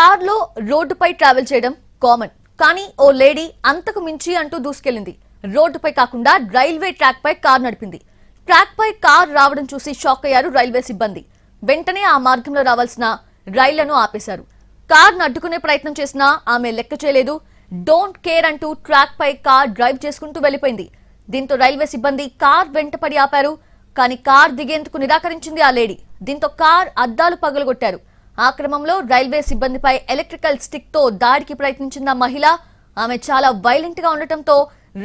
కార్లో రోడ్డుపై ట్రావెల్ చేయడం కామన్. కానీ ఓ లేడీ అంతకు మించి అంటూ దూసుకెళ్లింది. రోడ్డుపై కాకుండా రైల్వే ట్రాక్ పై కార్ నడిపింది. ట్రాక్ పై కార్ రావడం చూసి షాక్ అయ్యారు రైల్వే సిబ్బంది. వెంటనే ఆ మార్గంలో రావాల్సిన రైళ్లను ఆపేశారు. కార్ అడ్డుకునే ప్రయత్నం చేసినా ఆమె లెక్క చేయలేదు. డోంట్ కేర్ అంటూ ట్రాక్ పై కార్ డ్రైవ్ చేసుకుంటూ వెళ్లిపోయింది. దీంతో రైల్వే సిబ్బంది కార్ వెంటపడి ఆపారు. కానీ కార్ దిగేందుకు నిరాకరించింది ఆ లేడీ. దీంతో కార్ అద్దాలు పగలగొట్టారు. ఆ క్రమంలో రైల్వే సిబ్బందిపై ఎలక్ట్రికల్ స్టిక్ తో దాడికి ప్రయత్నించిన మహిళ. ఆమె చాలా వైలెంట్ గా ఉండటంతో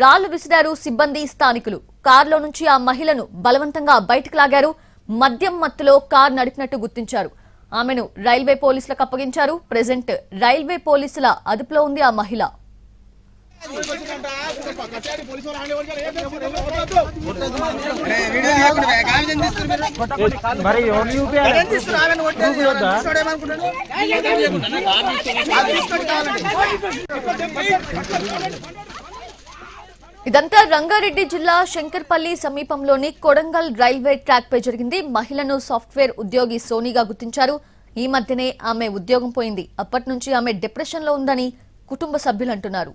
రాళ్లు విసిరారు సిబ్బంది, స్థానికులు. కారులో నుంచి ఆ మహిళను బలవంతంగా బయటకు లాగారు. మద్యం మత్తులో కార్ నడిపినట్టు గుర్తించారు. ఆమెను రైల్వే పోలీసులకు అప్పగించారు. ప్రెజెంట్ రైల్వే పోలీసుల అదుపులో ఉంది ఆ మహిళ. ఇదంతా రంగారెడ్డి జిల్లా శంకర్పల్లి సమీపంలోని కొడంగల్ రైల్వే ట్రాక్ పై జరిగింది. మహిళను సాఫ్ట్వేర్ ఉద్యోగి సోనిగా గుర్తించారు. ఈ మధ్యనే ఆమె ఉద్యోగం పోయింది. అప్పటి నుంచి ఆమె డిప్రెషన్ లో ఉందని కుటుంబ సభ్యులు అంటున్నారు.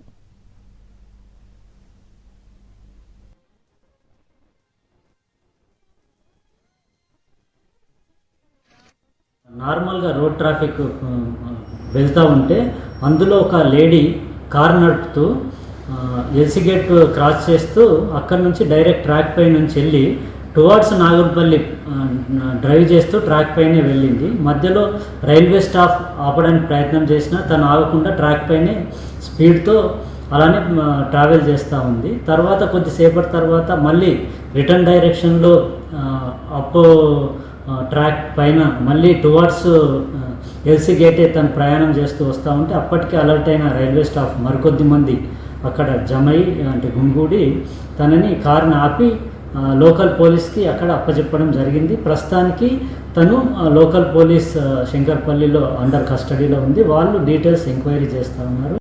నార్మల్గా రోడ్ ట్రాఫిక్ వెళ్తూ ఉంటే అందులో ఒక లేడీ కార్ నడుపుతూ ఎల్సీ గేట్ క్రాస్ చేస్తూ అక్కడి నుంచి డైరెక్ట్ ట్రాక్ పై నుంచి వెళ్ళి టువార్డ్స్ నాగర్పల్లి డ్రైవ్ చేస్తూ ట్రాక్ పైనే వెళ్ళింది. మధ్యలో రైల్వే స్టాఫ్ ఆపడానికి ప్రయత్నం చేసినా తను ఆగకుండా ట్రాక్ పైనే స్పీడ్తో అలానే ట్రావెల్ చేస్తూ ఉంది. తర్వాత కొద్దిసేపటి తర్వాత మళ్ళీ రిటర్న్ డైరెక్షన్లో అప్ ట్రాక్ పైన మళ్ళీ టువార్డ్స్ ఎల్సీ గేటే తను ప్రయాణం చేస్తూ వస్తూ ఉంటే అప్పటికే అలర్ట్ అయిన రైల్వే స్టాఫ్ మరికొద్ది మంది అక్కడ జమై అంటే గుమిగూడి తనని కారుని ఆపి లోకల్ పోలీస్కి అక్కడ అప్పచెప్పడం జరిగింది. ప్రస్తుతానికి తను లోకల్ పోలీస్ శంకర్పల్లిలో అండర్ కస్టడీలో ఉంది. వాళ్ళు డీటెయిల్స్ ఎంక్వైరీ చేస్తూ ఉన్నారు.